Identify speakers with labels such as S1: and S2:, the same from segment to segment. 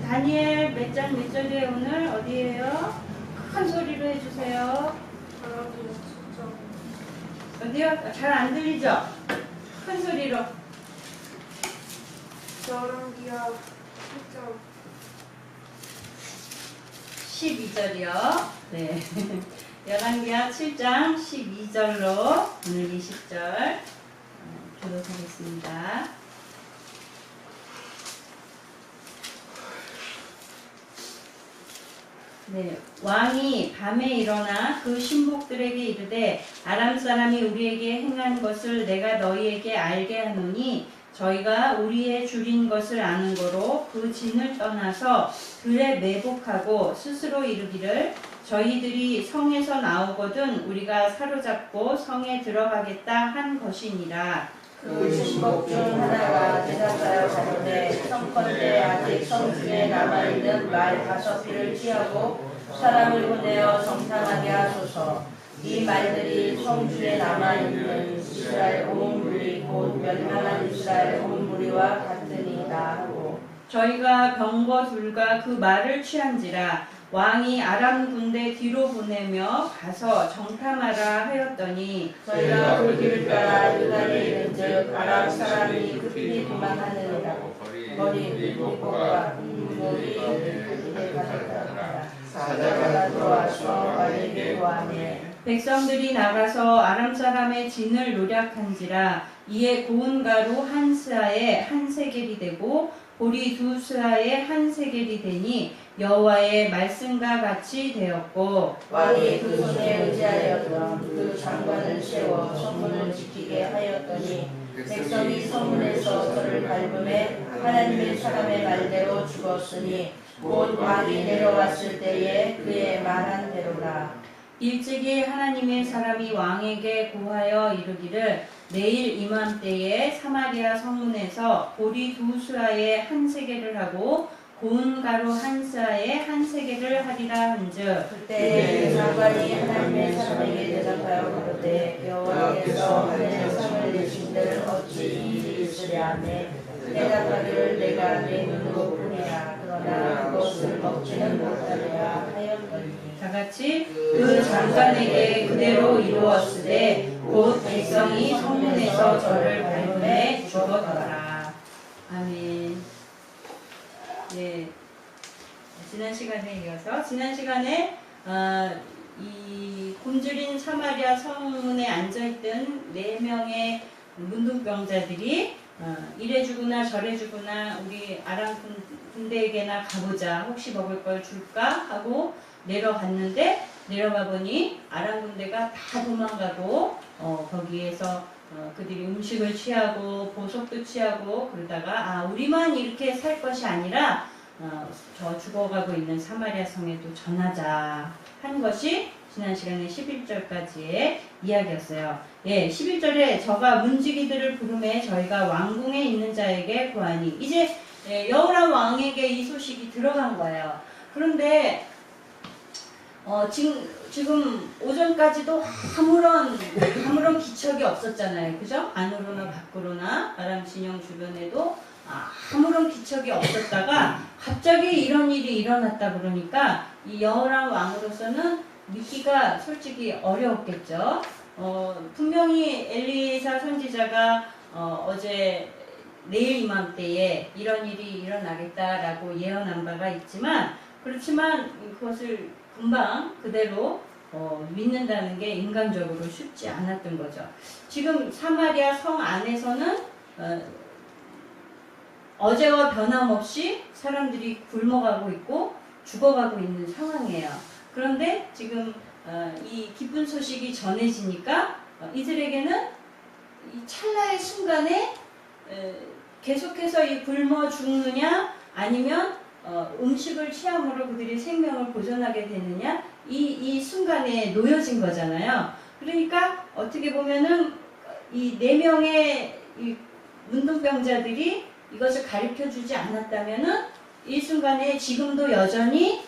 S1: 다니엘 몇 장 몇 절에 오늘 어디에요? 큰 소리로 해주세요. 어디요? 잘 안 들리죠? 큰 소리로.
S2: 열왕기하
S1: 12절이요. 네. 열왕기하 7장 12절로 오늘 20절 교독하겠습니다. 네, 왕이 밤에 일어나 그 신복들에게 이르되 아람 사람이 우리에게 행한 것을 내가 너희에게 알게 하노니 저희가 우리의 줄인 것을 아는 거로 그 진을 떠나서 들에 매복하고 스스로 이르기를 저희들이 성에서 나오거든 우리가 사로잡고 성에 들어가겠다 한 것이니라.
S3: 그 신복 중 하나가 대답하여 가로되 성컨대 아직 성중에 남아있는 말 5비를 취하고 사람을 보내어 정탐하게 하소서. 이 말들이 성중에 남아있는 이스라엘 온 무리 곧 멸망한 이스라엘 온 무리와 같으니라 하고
S1: 저희가 병거 둘과 그 말을 취한지라. 왕이 아람 군대 뒤로 보내며 가서 정탐하라 하였더니
S3: 저희가 그 길을 따라 유다에 이른즉 아람 사람이 급히 도망하느니라. 머리 미국과 국물이 그들에게 가득하더라. 사자가 들어와서 말에게 고하매
S1: 백성들이 나가서 아람 사람의 진을 노략한지라. 이에 고운 가루 한 스아에 한 세겔이 되고 보리 2스아에 한 세겔이 되니 여호와의 말씀과 같이 되었고
S3: 왕이 그 손에 의지하였던 그 장관을 세워 성문을 지키게 하였더니 백성이 성문에서 저를 밟음에 하나님의 사람의 말대로 죽었으니 곧 왕이 내려왔을 때에 그의 말한 대로라.
S1: 일찍이 하나님의 사람이 왕에게 고하여 이르기를 내일 이맘때에 사마리아 성문에서 보리 2스아에 한 세겔을 하고 고운 가루 한 스아에 한 세겔을 하리라 한즉
S3: 그때 장관이 하나님의 사람에게 대답하여 가로되 여호와께서 하늘 상을 내신들 어찌 이 일이 있으랴 하매 대답하기를 내가 내 눈으로 보니라. 그러나 그것을 먹지는 못하리라 하였더니
S1: 다같이 그 장관에게 그대로 이루었으되 곧 백성이 성문에서 저를 밟음에 죽었더라. 아멘. 네. 지난 시간에 이어서 지난 시간에 이 굶주린 사마리아 성문에 앉아있던 4명의 문둥병자들이 이래 주구나 저래 주구나 우리 아람 군대에게나 가보자 혹시 먹을 걸 줄까 하고 내려갔는데 내려가 보니 아람 군대가 다 도망가고 거기에서 그들이 음식을 취하고 보석도 취하고 그러다가 우리만 이렇게 살 것이 아니라 저 죽어가고 있는 사마리아 성에도 전하자 한 것이 지난 시간에 11절까지의 이야기였어요. 예, 11절에 저가 문지기들을 부르매 저희가 왕궁에 있는 자에게 구하니 이제 여호람 왕에게 이 소식이 들어간 거예요. 그런데 지금 오전까지도 아무런 기척이 없었잖아요. 그죠? 안으로나 밖으로나 아람 진영 주변에도 아무런 기척이 없었다가 갑자기 이런 일이 일어났다 그러니까 이 여호람 왕으로서는 믿기가 솔직히 어려웠겠죠. 분명히 엘리사 선지자가 어제 내일 이맘때에 이런 일이 일어나겠다라고 예언한 바가 있지만 그렇지만 그것을 금방 그대로 믿는다는 게 인간적으로 쉽지 않았던 거죠. 지금 사마리아 성 안에서는 어제와 변함없이 사람들이 굶어가고 있고 죽어가고 있는 상황이에요. 그런데 지금 이 기쁜 소식이 전해지니까 이들에게는 이 찰나의 순간에 계속해서 이 굶어 죽느냐 아니면 음식을 취함으로 그들이 생명을 보존하게 되느냐 이 순간에 놓여진 거잖아요. 그러니까 어떻게 보면은 이 4명의 이 문둥병자들이 이것을 가르쳐주지 않았다면은 이 순간에 지금도 여전히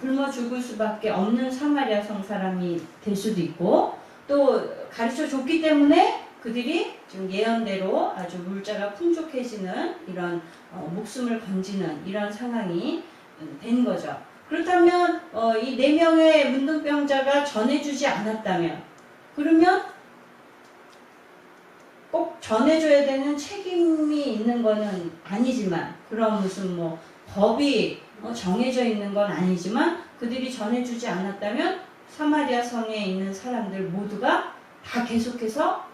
S1: 굶어 죽을 수밖에 없는 사마리아 성 사람이 될 수도 있고 또 가르쳐 줬기 때문에 그들이 지금 예언대로 아주 물자가 풍족해지는 이런 목숨을 건지는 이런 상황이 된 거죠. 그렇다면 이 4명의 문둥병자가 전해주지 않았다면, 그러면 꼭 전해줘야 되는 책임이 있는 거는 아니지만, 그런 무슨 뭐 법이 정해져 있는 건 아니지만, 그들이 전해주지 않았다면 사마리아 성에 있는 사람들 모두가 다 계속해서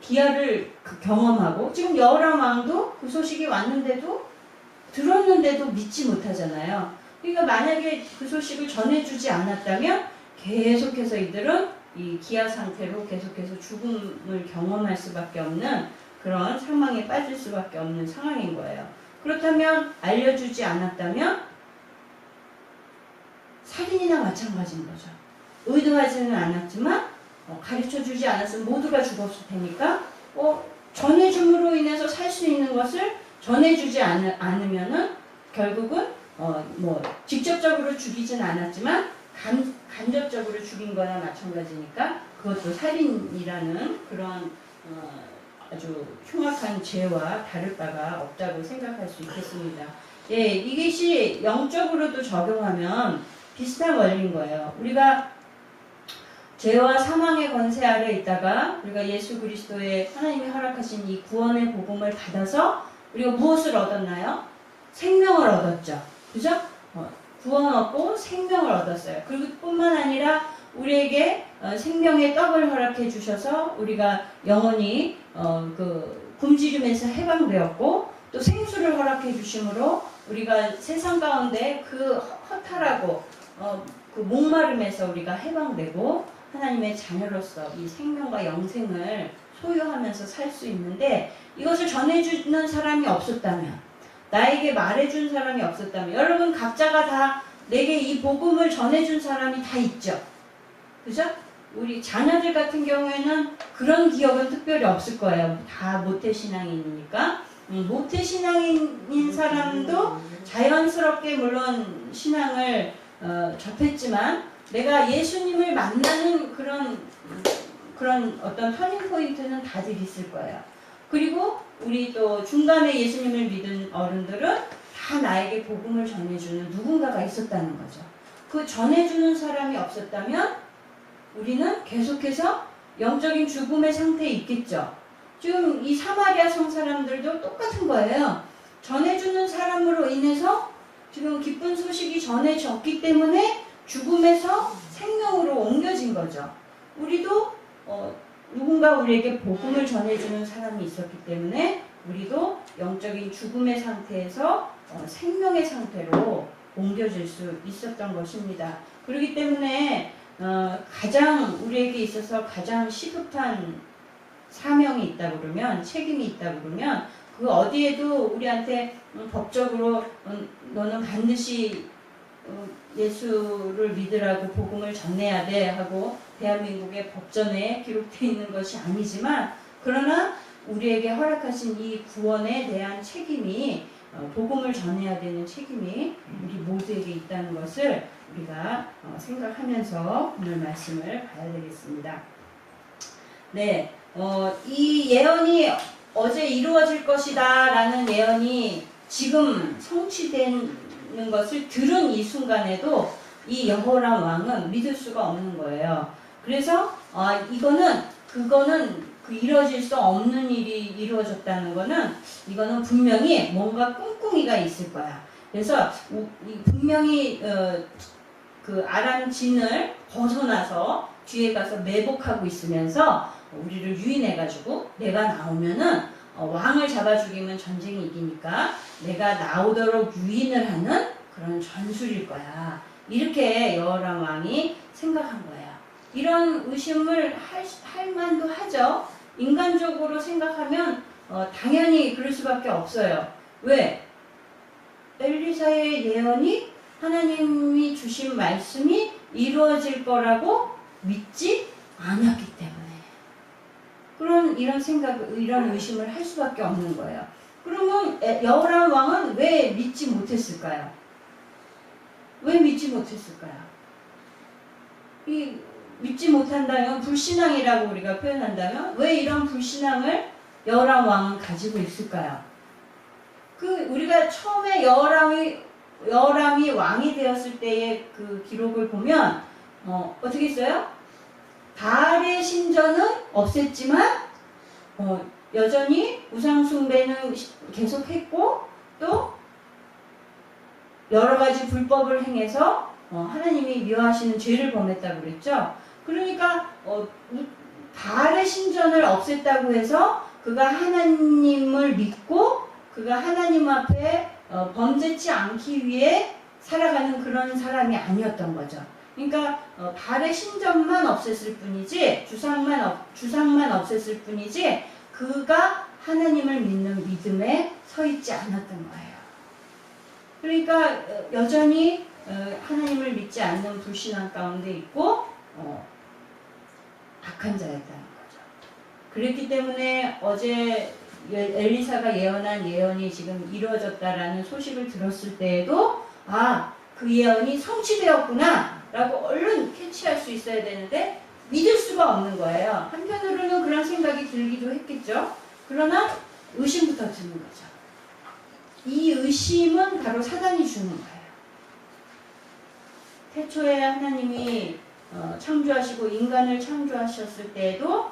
S1: 기아를 경험하고, 지금 여호람 왕도 그 소식이 왔는데도 들었는데도 믿지 못하잖아요. 그러니까 만약에 그 소식을 전해주지 않았다면 계속해서 이들은 이 기아 상태로 계속해서 죽음을 경험할 수밖에 없는 그런 상황에 빠질 수밖에 없는 상황인 거예요. 그렇다면 알려주지 않았다면 살인이나 마찬가지인 거죠. 의도하지는 않았지만 가르쳐주지 않았으면 모두가 죽었을 테니까 전해줌으로 인해서 살 수 있는 것을 전해주지 않으면은 결국은 뭐 직접적으로 죽이진 않았지만 간접적으로 죽인 거나 마찬가지니까 그것도 살인이라는 그런 아주 흉악한 죄와 다를 바가 없다고 생각할 수 있겠습니다. 예, 이것이 영적으로도 적용하면 비슷한 원리인 거예요. 우리가 죄와 사망의 권세 아래 있다가 우리가 예수 그리스도의 하나님이 허락하신 이 구원의 복음을 받아서 우리가 무엇을 얻었나요? 생명을 얻었죠. 그죠? 구원 얻고 생명을 얻었어요. 그리고 뿐만 아니라 우리에게 생명의 떡을 허락해 주셔서 우리가 영원히 그 굶주림에서 해방되었고, 또 생수를 허락해 주심으로 우리가 세상 가운데 그 허탈하고 그 목마름에서 우리가 해방되고 하나님의 자녀로서 이 생명과 영생을 소유하면서 살 수 있는데, 이것을 전해주는 사람이 없었다면, 나에게 말해준 사람이 없었다면, 여러분 각자가 다 내게 이 복음을 전해준 사람이 다 있죠. 그죠? 우리 자녀들 같은 경우에는 그런 기억은 특별히 없을 거예요. 다 모태신앙인이니까. 모태신앙인 사람도 자연스럽게 물론 신앙을 접했지만, 내가 예수님을 만나는 그런 어떤 터닝포인트는 다들 있을 거예요. 그리고 우리 또 중간에 예수님을 믿은 어른들은 다 나에게 복음을 전해주는 누군가가 있었다는 거죠. 그 전해주는 사람이 없었다면 우리는 계속해서 영적인 죽음의 상태에 있겠죠. 지금 이 사마리아 성 사람들도 똑같은 거예요. 전해주는 사람으로 인해서 지금 기쁜 소식이 전해졌기 때문에 죽음에서 생명으로 옮겨진 거죠. 우리도 누군가 우리에게 복음을 전해주는 사람이 있었기 때문에 우리도 영적인 죽음의 상태에서 생명의 상태로 옮겨질 수 있었던 것입니다. 그렇기 때문에 가장 우리에게 있어서 가장 시급한 사명이 있다 그러면, 책임이 있다 그러면, 그 어디에도 우리한테 법적으로 너는 반드시 예수를 믿으라고 복음을 전해야 돼 하고 대한민국의 법전에 기록되어 있는 것이 아니지만, 그러나 우리에게 허락하신 이 구원에 대한 책임이, 복음을 전해야 되는 책임이 우리 모두에게 있다는 것을 우리가 생각하면서 오늘 말씀을 봐야 되겠습니다. 네, 이 예언이 어제 이루어질 것이다 라는 예언이 지금 성취되는 것을 들은 이 순간에도 이 여호람 왕은 믿을 수가 없는 거예요. 그래서 그거는 이루어질 수 없는 일이 이루어졌다는 거는, 이거는 분명히 뭔가 꿍꿍이가 있을 거야. 그래서 분명히 그 아람 진을 벗어나서 뒤에 가서 매복하고 있으면서 우리를 유인해가지고, 내가 나오면은 왕을 잡아 죽이면 전쟁이 이기니까 내가 나오도록 유인을 하는 그런 전술일 거야. 이렇게 여호람 왕이 생각한 거야. 이런 의심을 할 만도 하죠. 인간적으로 생각하면 당연히 그럴 수밖에 없어요. 왜? 엘리사의 예언이, 하나님이 주신 말씀이 이루어질 거라고 믿지 않았기 때문에 이런 의심을 할 수밖에 없는 거예요. 그러면 여호람 왕은 왜 믿지 못했을까요? 왜 믿지 못했을까요? 믿지 못한다면, 불신앙이라고 우리가 표현한다면, 왜 이런 불신앙을 여호람 왕은 가지고 있을까요? 우리가 처음에 여호람 여람이 왕이 되었을 때의 그 기록을 보면 어떻게 했어요? 바알의 신전은 없앴지만 여전히 우상숭배는 계속했고 또 여러 가지 불법을 행해서 하나님이 미워하시는 죄를 범했다고 그랬죠. 그러니까 바알의 신전을 없앴다고 해서 그가 하나님을 믿고 그가 하나님 앞에 범죄치 않기 위해 살아가는 그런 사람이 아니었던 거죠. 그러니까 바알의 신전만 없앴을 뿐이지 주상만 없앴을 뿐이지 그가 하나님을 믿는 믿음에 서 있지 않았던 거예요. 그러니까 여전히 하나님을 믿지 않는 불신앙 가운데 있고 악한 자였다는 거죠. 그렇기 때문에 어제 엘리사가 예언한 예언이 지금 이루어졌다라는 소식을 들었을 때에도 그 예언이 성취되었구나 라고 얼른 캐치할 수 있어야 되는데 믿을 수가 없는 거예요. 한편으로는 그런 생각이 들기도 했겠죠. 그러나 의심부터 드는 거죠. 이 의심은 바로 사단이 주는 거예요. 태초에 하나님이 창조하시고 인간을 창조하셨을 때에도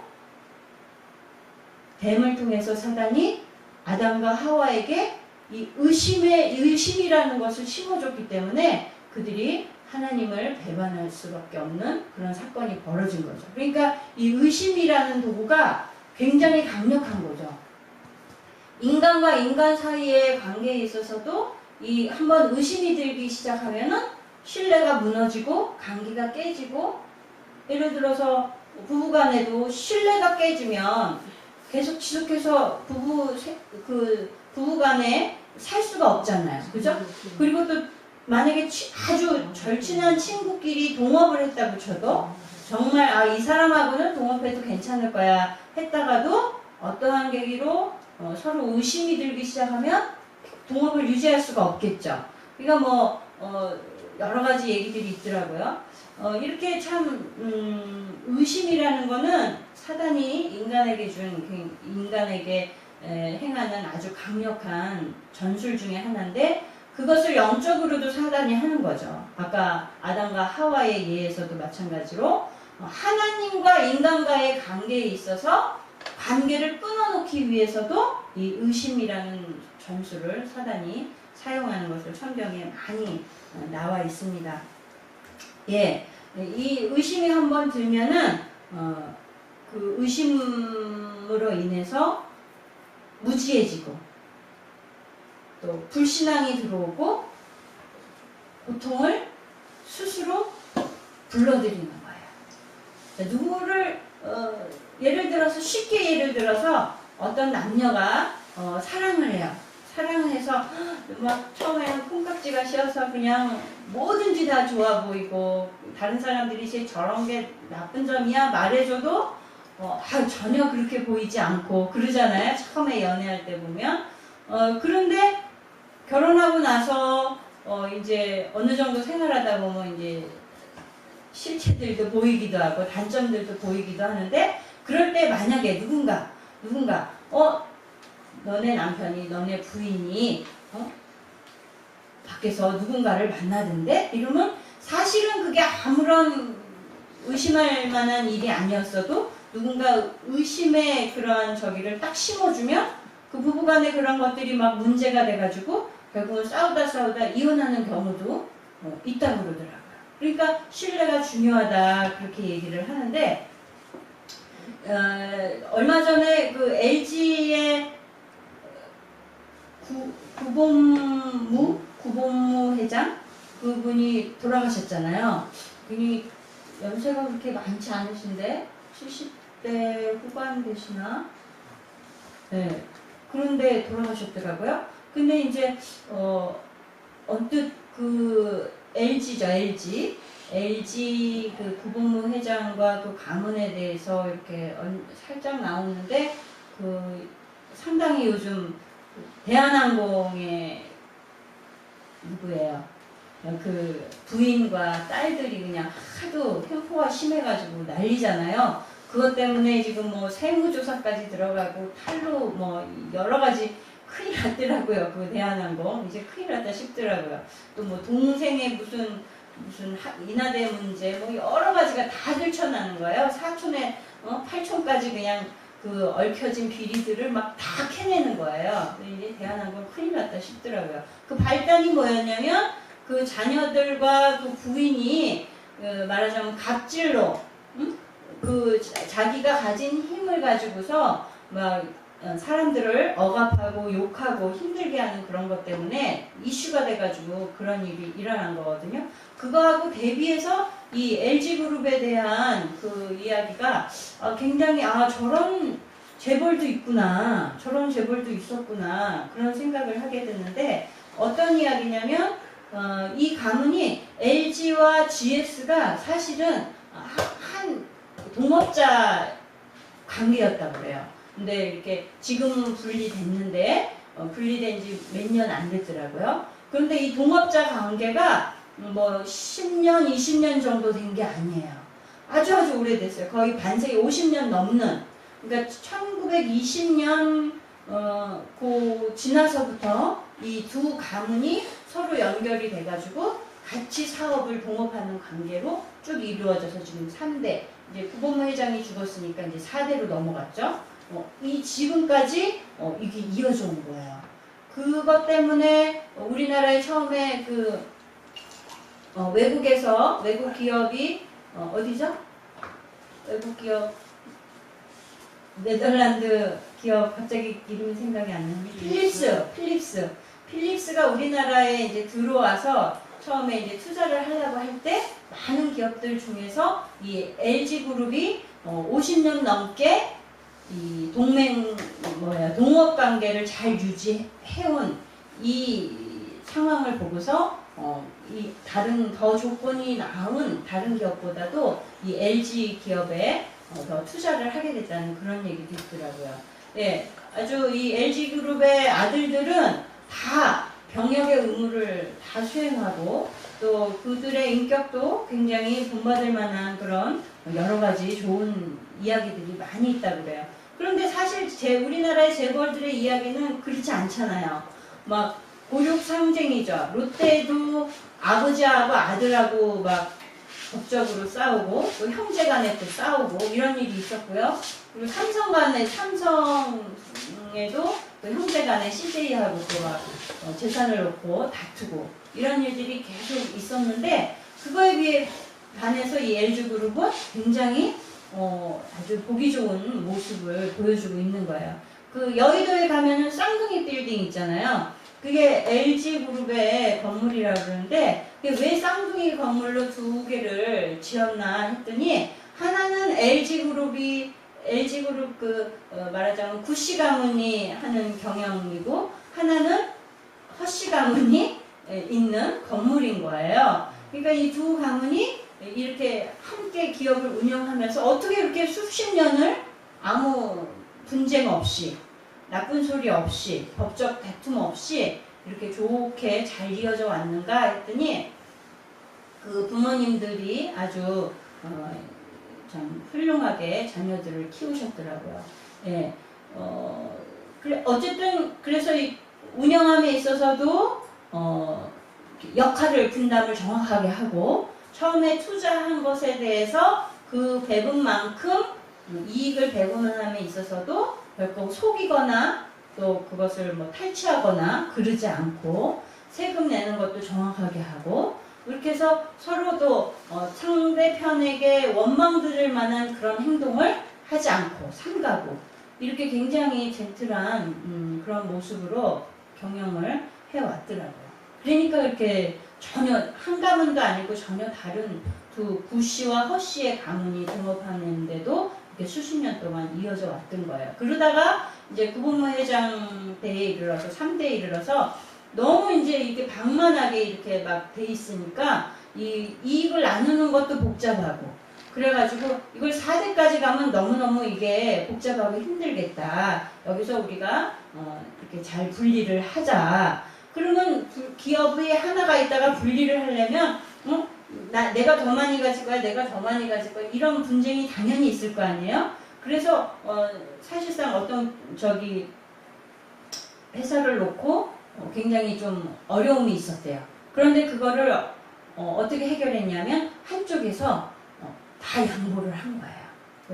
S1: 뱀을 통해서 사단이 아담과 하와에게 이 의심이라는 것을 심어줬기 때문에 그들이 하나님을 배반할 수밖에 없는 그런 사건이 벌어진 거죠. 그러니까 이 의심이라는 도구가 굉장히 강력한 거죠. 인간과 인간 사이의 관계에 있어서도 이 한번 의심이 들기 시작하면은 신뢰가 무너지고 관계가 깨지고, 예를 들어서 부부간에도 신뢰가 깨지면 계속 지속해서 부부간에 살 수가 없잖아요. 그죠? 그리고 또 만약에 아주 절친한 친구끼리 동업을 했다고 쳐도 정말 이 사람하고는 동업해도 괜찮을 거야 했다가도 어떠한 계기로 서로 의심이 들기 시작하면 동업을 유지할 수가 없겠죠. 그러니까 여러 가지 얘기들이 있더라고요. 이렇게 참 의심이라는 거는 사단이 인간에게 행하는 아주 강력한 전술 중에 하나인데, 그것을 영적으로도 사단이 하는 거죠. 아까 아담과 하와의 예에서도 마찬가지로 하나님과 인간과의 관계에 있어서 관계를 끊어놓기 위해서도 이 의심이라는 전술을 사단이 사용하는 것을 성경에 많이 나와 있습니다. 예, 이 의심이 한번 들면은 그 의심으로 인해서 무지해지고 또 불신앙이 들어오고 고통을 스스로 불러들이는 거예요. 누구를 쉽게 예를 들어서 어떤 남녀가 사랑을 해요. 사랑을 해서 막 처음에는 콩깍지가 씌어서 그냥 뭐든지 다 좋아 보이고, 다른 사람들이 저런 게 나쁜 점이야 말해줘도 전혀 그렇게 보이지 않고 그러잖아요. 처음에 연애할 때 보면. 그런데 결혼하고 나서 이제 어느 정도 생활하다 보면 이제 실체들도 보이기도 하고 단점들도 보이기도 하는데, 그럴 때 만약에 누군가 너네 남편이, 너네 부인이 밖에서 누군가를 만나던데? 이러면 사실은 그게 아무런 의심할 만한 일이 아니었어도 누군가 의심의 그런 저기를 딱 심어주면 그 부부간에 그런 것들이 막 문제가 돼가지고 결국은 싸우다 이혼하는 경우도 있다고 그러더라고요. 그러니까 신뢰가 중요하다 그렇게 얘기를 하는데, 얼마 전에 그 LG의 구본무 회장 그분이 돌아가셨잖아요. 그분이 연세가 그렇게 많지 않으신데 70대 후반 되시나? 네. 그런데 돌아가셨더라고요. 근데 이제 언뜻 그 LG죠, LG 그 구본무 회장과 그 가문에 대해서 이렇게 살짝 나오는데, 그 상당히 요즘 대한항공의 누구예요? 그 부인과 딸들이 그냥 하도 횡포가 심해가지고 난리잖아요. 그것 때문에 지금 세무조사까지 들어가고 탈루 여러 가지 큰일 났더라고요. 그 대한항공 이제 큰일 났다 싶더라고요. 또 뭐 동생의 무슨 인하대 문제 뭐 여러 가지가 다 들춰나는 거예요. 사촌에 8촌까지 그냥 그 얽혀진 비리들을 막 다 캐내는 거예요. 이제 대한항공 큰일 났다 싶더라고요. 그 발단이 뭐였냐면 그 자녀들과 그 부인이 말하자면 갑질로 그 자기가 가진 힘을 가지고서 막 사람들을 억압하고 욕하고 힘들게 하는 그런 것 때문에 이슈가 돼가지고 그런 일이 일어난 거거든요. 그거하고 대비해서 이 LG그룹에 대한 그 이야기가 굉장히 저런 재벌도 있구나, 저런 재벌도 있었구나 그런 생각을 하게 됐는데 어떤 이야기냐면 이 가문이 LG와 GS가 사실은 한 동업자 관계였다고 그래요. 근데 이렇게 지금은 분리됐는데 분리된 지 몇 년 안 됐더라고요. 그런데 이 동업자 관계가 뭐 10년, 20년 정도 된 게 아니에요. 아주 오래됐어요. 거의 반세기 50년 넘는. 그러니까 1920년 그 지나서부터 이 두 가문이 서로 연결이 돼가지고 같이 사업을 동업하는 관계로 쭉 이루어져서 지금 3대, 이제 구본무 회장이 죽었으니까 이제 4대로 넘어갔죠. 이 지금까지 이게 이어져 온 거예요. 그것 때문에 우리나라에 처음에 그 외국에서 외국 기업이 어디죠? 외국 기업 네덜란드 기업 갑자기 이름이 생각이 안 나는데 필립스가 우리나라에 이제 들어와서 처음에 이제 투자를 하려고 할 때 많은 기업들 중에서 이 LG 그룹이 50년 넘게 이 동업 관계를 잘 유지해온 이 상황을 보고서 이 다른 더 조건이 나은 다른 기업보다도 이 LG 기업에 더 투자를 하게 됐다는 그런 얘기도 있더라고요. 네, 아주 이 LG 그룹의 아들들은 다 병역의 의무를 다 수행하고 또 그들의 인격도 굉장히 본받을 만한 그런 여러 가지 좋은 이야기들이 많이 있다고 그래요. 그런데 사실 우리나라의 재벌들의 이야기는 그렇지 않잖아요. 막 고육 상쟁이죠. 롯데도 아버지하고 아들하고 막 법적으로 싸우고 또 형제 간에 또 싸우고 이런 일이 있었고요. 그리고 삼성에도 또 형제 간에 CJ하고 또 막 재산을 놓고 다투고 이런 일들이 계속 있었는데 그거에 비해 반해서 이 LG그룹은 굉장히 아주 보기 좋은 모습을 보여주고 있는 거예요. 그 여의도에 가면은 쌍둥이 빌딩 있잖아요. 그게 LG그룹의 건물이라고 그러는데 왜 쌍둥이 건물로 두 개를 지었나 했더니 하나는 LG그룹 말하자면 구씨 가문이 하는 경영이고 하나는 허씨 가문이 있는 건물인 거예요. 그러니까 이 두 가문이 이렇게 함께 기업을 운영하면서 어떻게 이렇게 수십 년을 아무 분쟁 없이 나쁜 소리 없이 법적 다툼 없이 이렇게 좋게 잘 이어져 왔는가 했더니 그 부모님들이 아주 참 훌륭하게 자녀들을 키우셨더라고요. 예, 어쨌든 그래서 이 운영함에 있어서도 역할을 분담을 정확하게 하고 처음에 투자한 것에 대해서 그 배분만큼 이익을 배분함에 있어서도 결코 속이거나 또 그것을 뭐 탈취하거나 그러지 않고 세금 내는 것도 정확하게 하고 이렇게 해서 서로도 상대편에게 원망 들을 만한 그런 행동을 하지 않고 삼가고 이렇게 굉장히 젠틀한 그런 모습으로 경영을 해왔더라고요. 그러니까 이렇게 전혀 한 가문도 아니고 전혀 다른 두 구씨와 허씨의 가문이 동업하는데도 이렇게 수십 년 동안 이어져 왔던 거예요. 그러다가 이제 구본무 회장 때에 이르러서 3대에 이르러서 너무 이제 이게 방만하게 이렇게 막 돼 있으니까 이 이익을 나누는 것도 복잡하고 그래가지고 이걸 4대까지 가면 너무너무 이게 복잡하고 힘들겠다. 여기서 우리가 이렇게 잘 분리를 하자. 그러면 기업이 하나가 있다가 분리를 하려면 내가 더 많이 가질 거야, 내가 더 많이 가질 거야 이런 분쟁이 당연히 있을 거 아니에요? 그래서 사실상 어떤 회사를 놓고 굉장히 좀 어려움이 있었대요. 그런데 그거를 어떻게 해결했냐면 한쪽에서 다 양보를 한 거예요.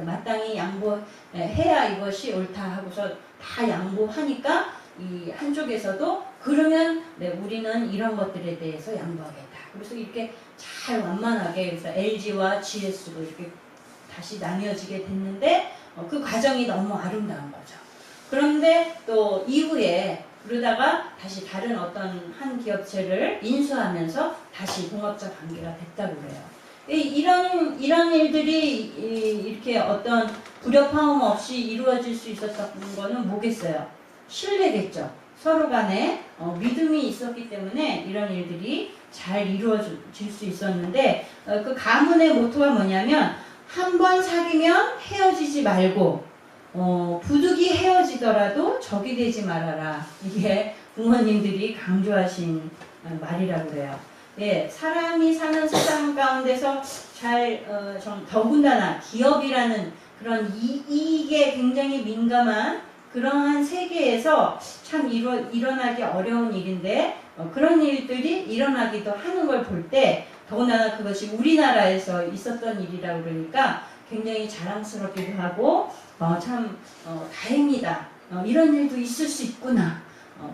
S1: 마땅히 양보해야 이것이 옳다 하고서 다 양보하니까 이 한쪽에서도 그러면 네, 우리는 이런 것들에 대해서 양보하겠다. 그래서 이렇게 잘 완만하게 그래서 LG와 GS로 이렇게 다시 나뉘어지게 됐는데 그 과정이 너무 아름다운 거죠. 그런데 또 이후에 그러다가 다시 다른 어떤 한 기업체를 인수하면서 다시 공업자 관계가 됐다고 그래요. 이런 일들이 이렇게 어떤 불협화음 없이 이루어질 수 있었던 거는 뭐겠어요? 신뢰겠죠. 서로 간에 믿음이 있었기 때문에 이런 일들이 잘 이루어질 수 있었는데 그 가문의 모토가 뭐냐면 한 번 사귀면 헤어지지 말고 부득이 헤어지더라도 적이 되지 말아라. 이게 부모님들이 강조하신 말이라고 그래요. 예, 사람이 사는 세상 가운데서 더군다나 기업이라는 그런 이익에 굉장히 민감한 그러한 세계에서 참 일어나기 어려운 일인데 그런 일들이 일어나기도 하는 걸 볼 때 더군다나 그것이 우리나라에서 있었던 일이라고 그러니까 굉장히 자랑스럽기도 하고 다행이다. 이런 일도 있을 수 있구나.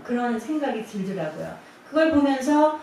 S1: 그런 생각이 들더라고요. 그걸 보면서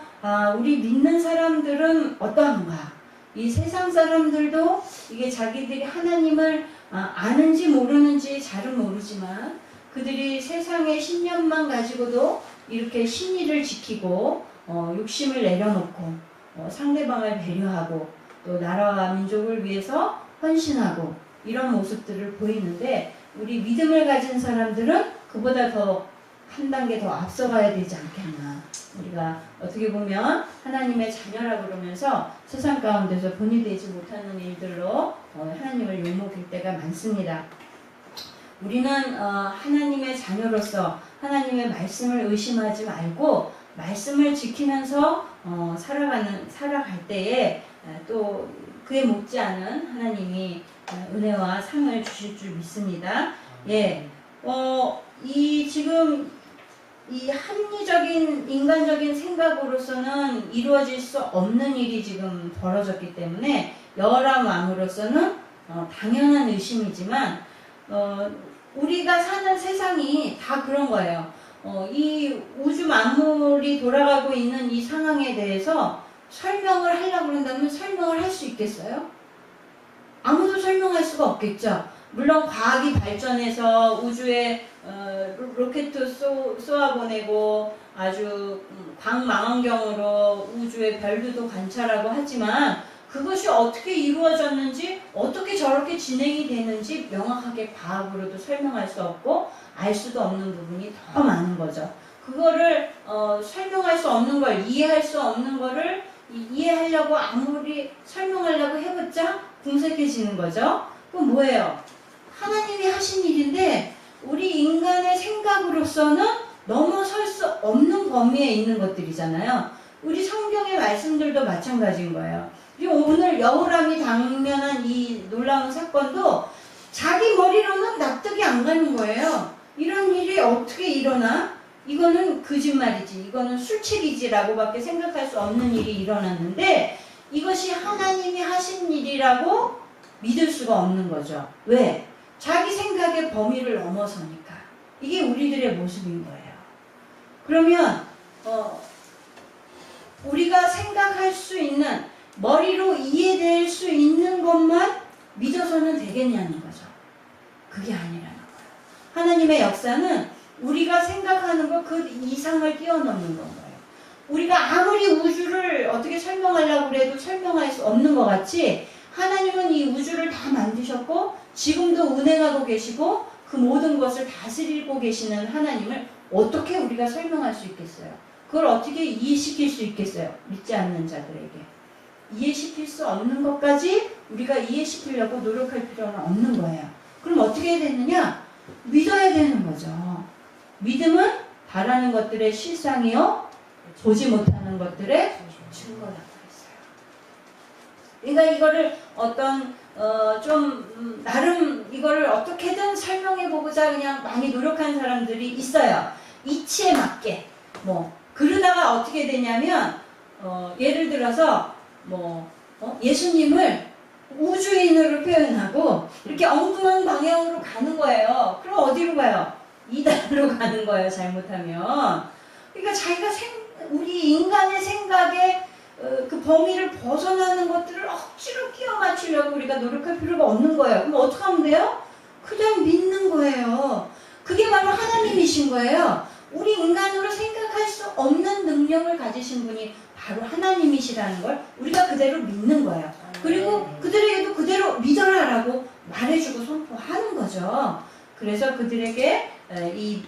S1: 우리 믿는 사람들은 어떠한가? 이 세상 사람들도 이게 자기들이 하나님을 아는지 모르는지 잘은 모르지만 그들이 세상의 신념만 가지고도 이렇게 신의를 지키고 욕심을 내려놓고 상대방을 배려하고 또 나라와 민족을 위해서 헌신하고 이런 모습들을 보이는데 우리 믿음을 가진 사람들은 그보다 더 한 단계 더 앞서가야 되지 않겠나. 우리가 어떻게 보면 하나님의 자녀라 그러면서 세상 가운데서 본이 되지 못하는 일들로 하나님을 욕먹일 때가 많습니다. 우리는 하나님의 자녀로서 하나님의 말씀을 의심하지 말고 말씀을 지키면서 살아갈 때에 또 그에 못지않은 하나님이 은혜와 상을 주실 줄 믿습니다. 예, 지금 이 합리적인 인간적인 생각으로서는 이루어질 수 없는 일이 지금 벌어졌기 때문에 여호람 왕으로서는 당연한 의심이지만 우리가 사는 세상이 다 그런 거예요. 이 우주 만물이 돌아가고 있는 이 상황에 대해서 설명을 하려고 그런다면 설명을 할 수 있겠어요? 아무도 설명할 수가 없겠죠. 물론 과학이 발전해서 우주에 로켓 쏘아보내고 아주 광망원경으로 우주의 별들도 관찰하고 하지만 그것이 어떻게 이루어졌는지 어떻게 저렇게 진행이 되는지 명확하게 과학으로도 설명할 수 없고 알 수도 없는 부분이 더 많은 거죠. 그거를 설명할 수 없는 걸 이해할 수 없는 거를 이해하려고 아무리 설명하려고 해봤자 궁색해지는 거죠. 그럼 뭐예요? 하나님이 하신 일인데 우리 인간의 생각으로서는 넘어설 수 없는 범위에 있는 것들이잖아요. 우리 성경의 말씀들도 마찬가지인 거예요. 오늘 여호람이 당면한 이 놀라운 사건도 자기 머리로는 납득이 안 가는 거예요. 이런 일이 어떻게 일어나? 이거는 거짓말이지, 이거는 술책이지라고 밖에 생각할 수 없는 일이 일어났는데 이것이 하나님이 하신 일이라고 믿을 수가 없는 거죠. 왜? 자기 생각의 범위를 넘어서니까. 이게 우리들의 모습인 거예요. 그러면 우리가 생각할 수 있는, 머리로 이해될 수 있는 것만 믿어서는 되겠냐는 거죠. 그게 아니라는 거예요. 하나님의 역사는 우리가 생각하는 것 그 이상을 뛰어넘는 건 거예요. 우리가 아무리 우주를 어떻게 설명하려고 해도 설명할 수 없는 것 같이 하나님은 이 우주를 다 만드셨고 지금도 운행하고 계시고 그 모든 것을 다스리고 계시는 하나님을 어떻게 우리가 설명할 수 있겠어요? 그걸 어떻게 이해시킬 수 있겠어요? 믿지 않는 자들에게. 이해시킬 수 없는 것까지 우리가 이해시키려고 노력할 필요는 없는 거예요. 그럼 어떻게 해야 되느냐? 믿어야 되는 거죠. 믿음은 바라는 것들의 실상이요 보지 못하는 것들의 증거라고 했어요. 그러니까 이거를 나름 이거를 어떻게든 설명해 보고자 그냥 많이 노력한 사람들이 있어요. 이치에 맞게 그러다가 어떻게 되냐면 예를 들어서 예수님을 우주인으로 표현하고 이렇게 엉뚱한 방향으로 가는 거예요. 그럼 어디로 가요? 이단으로 가는 거예요. 잘못하면. 그러니까 자기가 우리 인간의 생각에 그 범위를 벗어나는 것들을 억지로 끼워 맞추려고 우리가 노력할 필요가 없는 거예요. 그럼 어떻게 하면 돼요? 그냥 믿는 거예요. 그게 바로 하나님이신 거예요. 우리 인간으로 생각할 수 없는 능력을 가지신 분이 바로 하나님이시라는 걸 우리가 그대로 믿는 거예요. 그리고 그들에게도 그대로 믿어라라고 말해주고 선포하는 거죠. 그래서 그들에게 이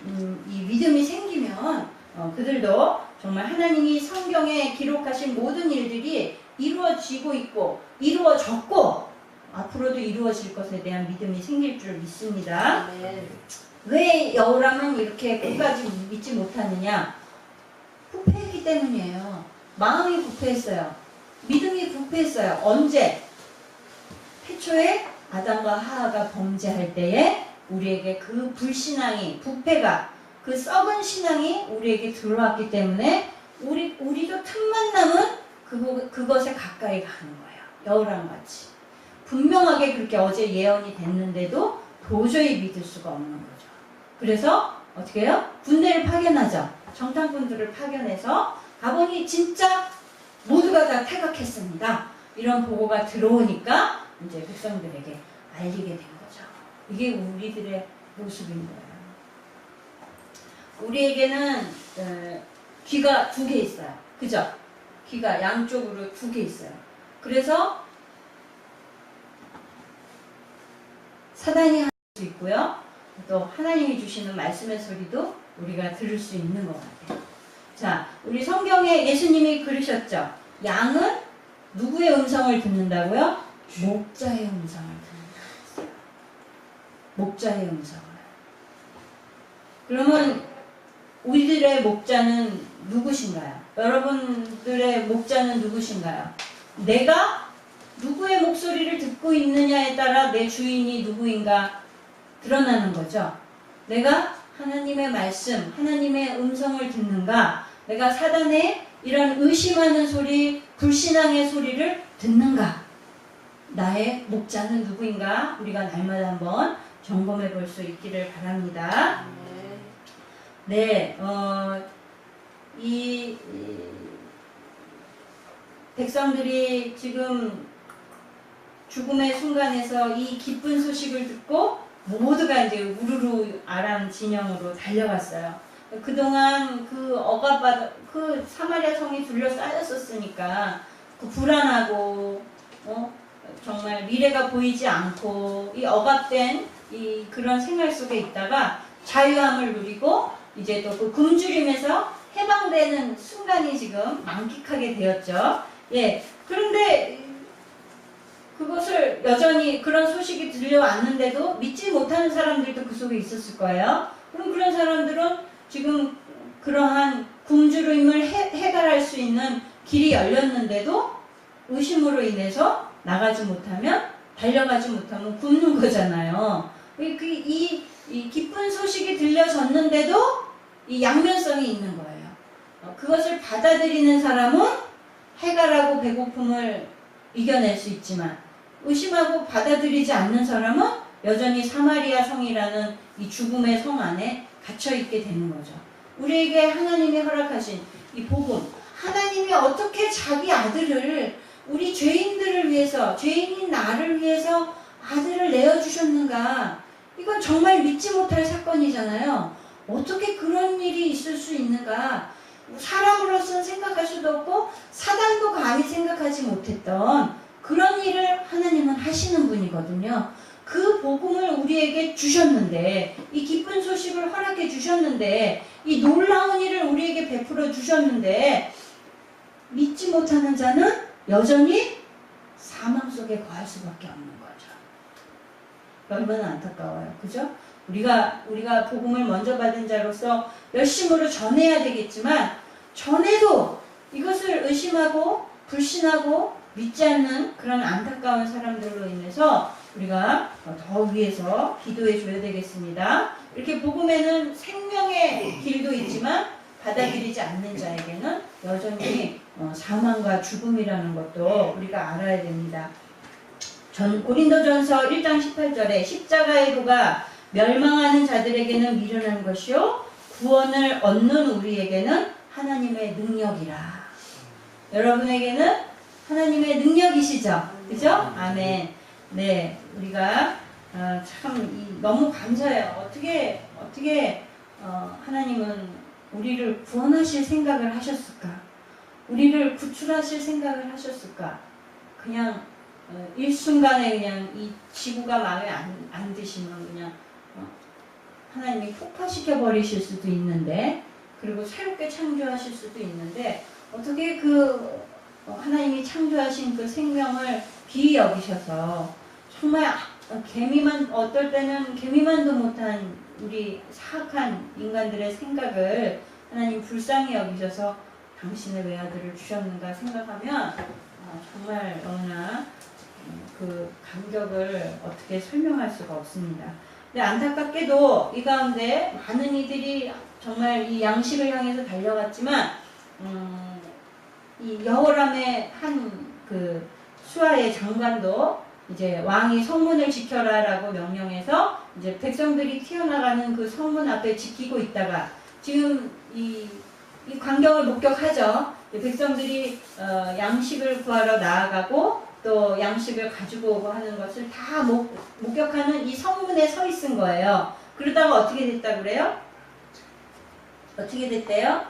S1: 믿음이 생기면 그들도 정말 하나님이 성경에 기록하신 모든 일들이 이루어지고 있고 이루어졌고 앞으로도 이루어질 것에 대한 믿음이 생길 줄 믿습니다. 왜 여호람은 이렇게 끝까지 믿지 못하느냐? 부패했기 때문이에요. 마음이 부패했어요. 믿음이 부패했어요. 언제? 태초에 아담과 하하가 범죄할 때에 우리에게 그 불신앙이, 부패가, 그 썩은 신앙이 우리에게 들어왔기 때문에 우리도 틈만 나면 그것에 가까이 가는 거예요. 여호람같이. 분명하게 그렇게 어제 예언이 됐는데도 도저히 믿을 수가 없는 거죠. 그래서 어떻게 해요? 군대를 파견하죠. 정탐꾼들을 파견해서 가보니 진짜 모두가 다 퇴각했습니다. 이런 보고가 들어오니까 이제 백성들에게 알리게 된 거죠. 이게 우리들의 모습인 거예요. 우리에게는 귀가 2개 있어요. 그죠? 귀가 양쪽으로 2개 있어요. 그래서 사단이 할 수 있고요. 또 하나님이 주시는 말씀의 소리도 우리가 들을 수 있는 것 같아요. 자, 우리 성경에 예수님이 그러셨죠. 양은 누구의 음성을 듣는다고요? 목자의 음성을 듣는다. 목자의 음성을. 그러면 우리들의 목자는 누구신가요? 여러분들의 목자는 누구신가요? 내가 누구의 목소리를 듣고 있느냐에 따라 내 주인이 누구인가 드러나는 거죠. 내가 하나님의 말씀, 하나님의 음성을 듣는가? 내가 사단의 이런 의심하는 소리, 불신앙의 소리를 듣는가? 나의 목자는 누구인가? 우리가 날마다 한번 점검해 볼 수 있기를 바랍니다. 네, 이 백성들이 지금 죽음의 순간에서 이 기쁜 소식을 듣고 모두가 이제 우르르 아람 진영으로 달려갔어요. 그동안 그 사마리아 성이 둘러싸였었으니까 그 불안하고 정말 미래가 보이지 않고 이 억압된 이 그런 생활 속에 있다가 자유함을 누리고 이제 또 그 굶주림에서 해방되는 순간이 지금 만끽하게 되었죠. 예. 그런데 그것을 여전히 그런 소식이 들려왔는데도 믿지 못하는 사람들도 그 속에 있었을 거예요. 그럼 그런 사람들은 지금 그러한 굶주림을 해결할 수 있는 길이 열렸는데도 의심으로 인해서 나가지 못하면, 달려가지 못하면 굶는 거잖아요. 이 기쁜 소식이 들려졌는데도 이 양면성이 있는 거예요. 그것을 받아들이는 사람은 해결하고 배고픔을 이겨낼 수 있지만 의심하고 받아들이지 않는 사람은 여전히 사마리아 성이라는 이 죽음의 성 안에 갇혀있게 되는 거죠. 우리에게 하나님이 허락하신 이 복음, 하나님이 어떻게 자기 아들을 우리 죄인들을 위해서, 죄인인 나를 위해서 아들을 내어주셨는가? 이건 정말 믿지 못할 사건이잖아요. 어떻게 그런 일이 있을 수 있는가? 사람으로서는 생각할 수도 없고 사단도 감히 생각하지 못했던 그런 일을 하나님은 하시는 분이거든요. 그 복음을 우리에게 주셨는데, 이 기쁜 소식을 허락해 주셨는데, 이 놀라운 일을 우리에게 베풀어 주셨는데 믿지 못하는 자는 여전히 사망 속에 거할 수밖에 없는 거죠. 얼마나 안타까워요. 그죠? 우리가 복음을 먼저 받은 자로서 열심으로 전해야 되겠지만, 전해도 이것을 의심하고 불신하고 믿지 않는 그런 안타까운 사람들로 인해서 우리가 더 위해서 기도해 줘야 되겠습니다. 이렇게 복음에는 생명의 길도 있지만 받아들이지 않는 자에게는 여전히 사망과 죽음이라는 것도 우리가 알아야 됩니다. 고린도전서 1장 18절에 십자가의 도가 멸망하는 자들에게는 미련한 것이요 구원을 얻는 우리에게는 하나님의 능력이라. 여러분에게는 하나님의 능력이시죠? 그죠? 아멘. 네, 우리가 참 너무 감사해요. 어떻게 하나님은 우리를 구원하실 생각을 하셨을까? 우리를 구출하실 생각을 하셨을까? 그냥 일순간에 그냥 이 지구가 마음에 안 드시면 그냥 하나님이 폭파시켜 버리실 수도 있는데, 그리고 새롭게 창조하실 수도 있는데, 어떻게 하나님이 창조하신 그 생명을 비히 여기셔서 정말 어떨 때는 개미만도 못한 우리 사악한 인간들의 생각을 하나님 불쌍히 여기셔서 당신의 외아들을 주셨는가 생각하면 정말 너무나 그 감격을 어떻게 설명할 수가 없습니다. 근데 안타깝게도 이 가운데 많은 이들이 정말 이 양식을 향해서 달려갔지만 이 여호람의 한 그 수하의 장관도 이제 왕이 성문을 지켜라라고 명령해서 이제 백성들이 튀어나가는 그 성문 앞에 지키고 있다가 지금 이 광경을 목격하죠. 백성들이 양식을 구하러 나아가고 또 양식을 가지고 오고 하는 것을 다 목격하는 이 성문에 서 있은 거예요. 그러다가 어떻게 됐다 그래요? 어떻게 됐대요?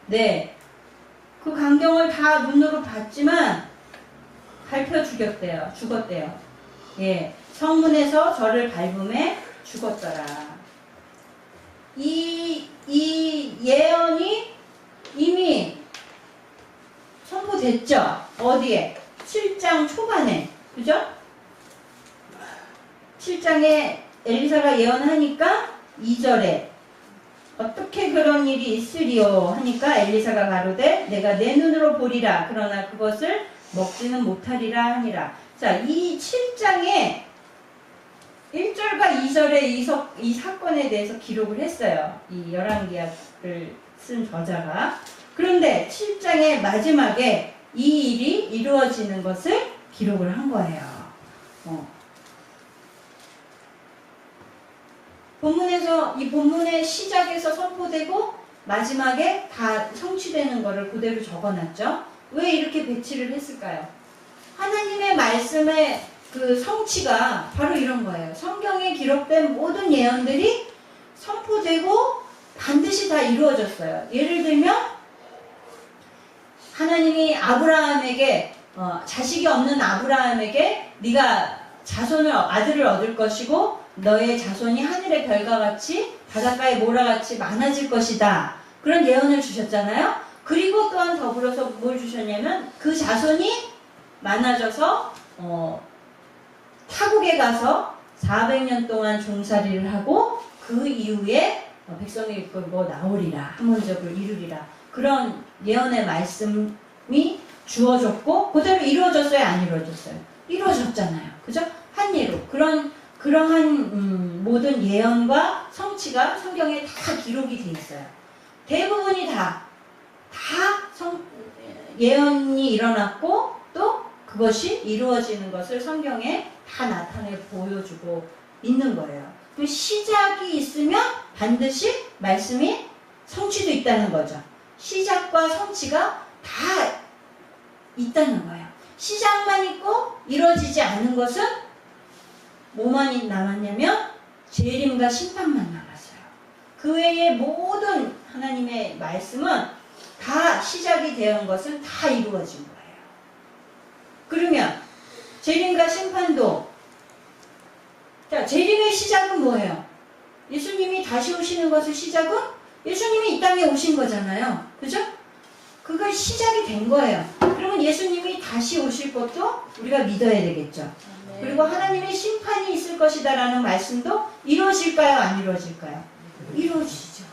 S1: 네. 그 광경을 다 눈으로 봤지만 밟혀 죽었대요. 예. 성문에서 저를 밟음에 죽었더라. 이 예언이 이미 선포됐죠? 어디에? 7장 초반에. 그죠? 7장에 엘리사가 예언하니까 2절에 어떻게 그런 일이 있으리요 하니까 엘리사가 가로되 내가 내 눈으로 보리라 그러나 그것을 먹지는 못하리라 하니라. 자, 이 7장에 1절과 2절에 이 사건에 대해서 기록을 했어요. 이 열왕기약을 쓴 저자가. 그런데 7장의 마지막에 이 일이 이루어지는 것을 기록을 한 거예요. 이 본문의 시작에서 선포되고 마지막에 다 성취되는 것을 그대로 적어놨죠. 왜 이렇게 배치를 했을까요? 하나님의 말씀의 그 성취가 바로 이런 거예요. 성경에 기록된 모든 예언들이 선포되고 반드시 다 이루어졌어요. 예를 들면 하나님이 아브라함에게 자식이 없는 아브라함에게 네가 아들을 얻을 것이고 너의 자손이 하늘의 별과 같이 바닷가의 모라 같이 많아질 것이다. 그런 예언을 주셨잖아요. 그리고 또한 더불어서 뭘 주셨냐면 그 자손이 많아져서 타국에 가서 400년 동안 종살이를 하고 그 이후에 백성이 이끌고 나오리라. 한문적을 이루리라. 그런 예언의 말씀이 주어졌고 그대로 이루어졌어요? 안 이루어졌어요? 이루어졌잖아요. 그죠? 한 예로. 그러한 모든 예언과 성취가 성경에 다 기록이 돼 있어요. 대부분이 다 예언이 일어났고 또 그것이 이루어지는 것을 성경에 다 나타내 보여주고 있는 거예요. 그 시작이 있으면 반드시 말씀이 성취도 있다는 거죠. 시작과 성취가 다 있다는 거예요. 시작만 있고 이루어지지 않은 것은 뭐만 남았냐면 재림과 심판만 남았어요. 그 외의 모든 하나님의 말씀은 다 시작이 된 것은 다 이루어진 거예요. 그러면 재림과 심판도 자, 재림의 시작은 뭐예요? 예수님이 다시 오시는 것의 시작은 예수님이 이 땅에 오신 거잖아요. 그죠? 그걸 시작이 된 거예요. 그러면 예수님이 다시 오실 것도 우리가 믿어야 되겠죠.
S3: 네.
S1: 그리고 하나님의 심판이 있을 것이다 라는 말씀도 이루어질까요? 안 이루어질까요? 이루어지죠.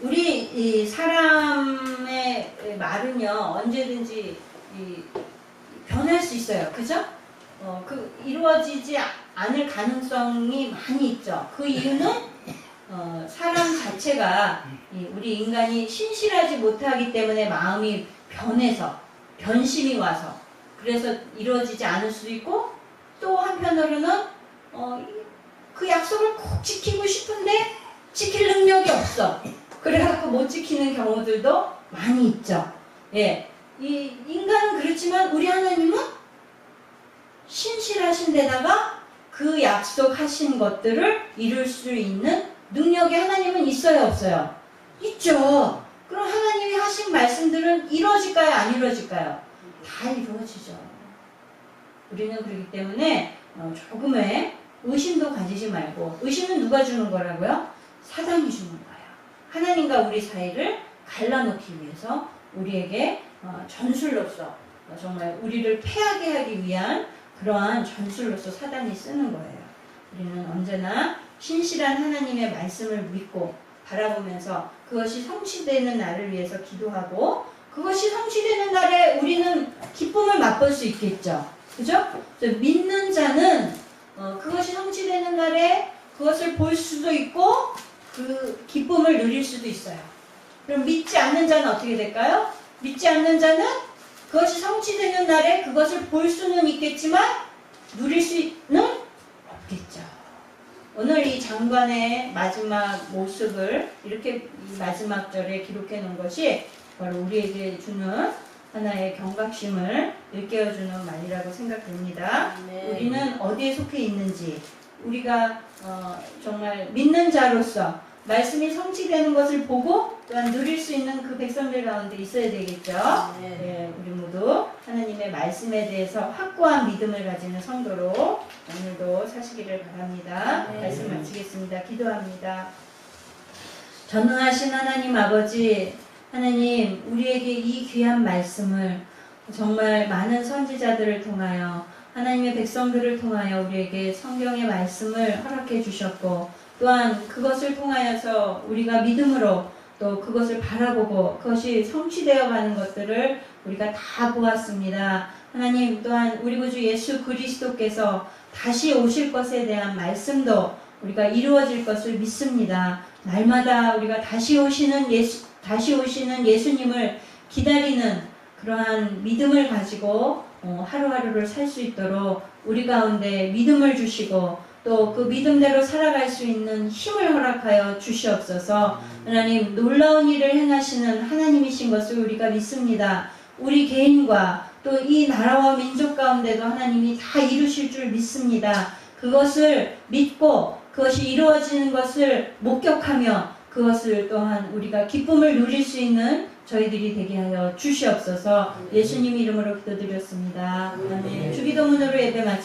S1: 우리 이 사람의 말은요 언제든지 변할 수 있어요. 그죠? 이루어지지 않을 가능성이 많이 있죠. 그 이유는 사람 자체가 우리 인간이 신실하지 못하기 때문에 마음이 변해서 변심이 와서 그래서 이루어지지 않을 수도 있고 또 한편으로는 그 약속을 꼭 지키고 싶은데 지킬 능력이 없어. 그래갖고 못 지키는 경우들도 많이 있죠. 예, 이 인간은 그렇지만 우리 하나님은 신실하신 데다가 그 약속하신 것들을 이룰 수 있는 능력이 하나님은 있어요, 없어요? 있죠. 그럼 하나님이 하신 말씀들은 이루어질까요, 안 이루어질까요? 다 이루어지죠. 우리는 그렇기 때문에 조금의 의심도 가지지 말고, 의심은 누가 주는 거라고요? 사단이 주는 거예요. 하나님과 우리 사이를 갈라놓기 위해서 우리에게 전술로서 정말 우리를 패하게 하기 위한 그러한 전술로서 사단이 쓰는 거예요. 우리는 언제나 신실한 하나님의 말씀을 믿고 바라보면서 그것이 성취되는 날을 위해서 기도하고 그것이 성취되는 날에 우리는 기쁨을 맛볼 수 있겠죠. 그죠? 믿는 자는 그것이 성취되는 날에 그것을 볼 수도 있고 그 기쁨을 누릴 수도 있어요. 그럼 믿지 않는 자는 어떻게 될까요? 믿지 않는 자는 그것이 성취되는 날에 그것을 볼 수는 있겠지만 누릴 수는 없겠죠. 오늘 이 장관의 마지막 모습을 이렇게 마지막 절에 기록해 놓은 것이 바로 우리에게 주는 하나의 경각심을 일깨워주는 말이라고 생각됩니다.
S3: 네.
S1: 우리는 어디에 속해 있는지 우리가 정말 믿는 자로서 말씀이 성취되는 것을 보고 또한 누릴 수 있는 그 백성들 가운데 있어야 되겠죠. 네, 우리 모두 하나님의 말씀에 대해서 확고한 믿음을 가지는 성도로 오늘도 사시기를 바랍니다.
S3: 네.
S1: 말씀 마치겠습니다. 기도합니다. 전능하신 하나님 아버지, 하나님 우리에게 이 귀한 말씀을 정말 많은 선지자들을 통하여 하나님의 백성들을 통하여 우리에게 성경의 말씀을 허락해 주셨고 또한 그것을 통하여서 우리가 믿음으로 또 그것을 바라보고 그것이 성취되어 가는 것들을 우리가 다 보았습니다. 하나님 또한 우리 구주 예수 그리스도께서 다시 오실 것에 대한 말씀도 우리가 이루어질 것을 믿습니다. 날마다 우리가 다시 오시는 예수님을 기다리는 그러한 믿음을 가지고 하루하루를 살 수 있도록 우리 가운데 믿음을 주시고 또 그 믿음대로 살아갈 수 있는 힘을 허락하여 주시옵소서. 하나님 놀라운 일을 행하시는 하나님이신 것을 우리가 믿습니다. 우리 개인과 또 이 나라와 민족 가운데도 하나님이 다 이루실 줄 믿습니다. 그것을 믿고 그것이 이루어지는 것을 목격하며 그것을 또한 우리가 기쁨을 누릴 수 있는 저희들이 되게 하여 주시옵소서. 예수님 이름으로 기도드렸습니다. 아멘. 주기도문으로 예배 마칩니다.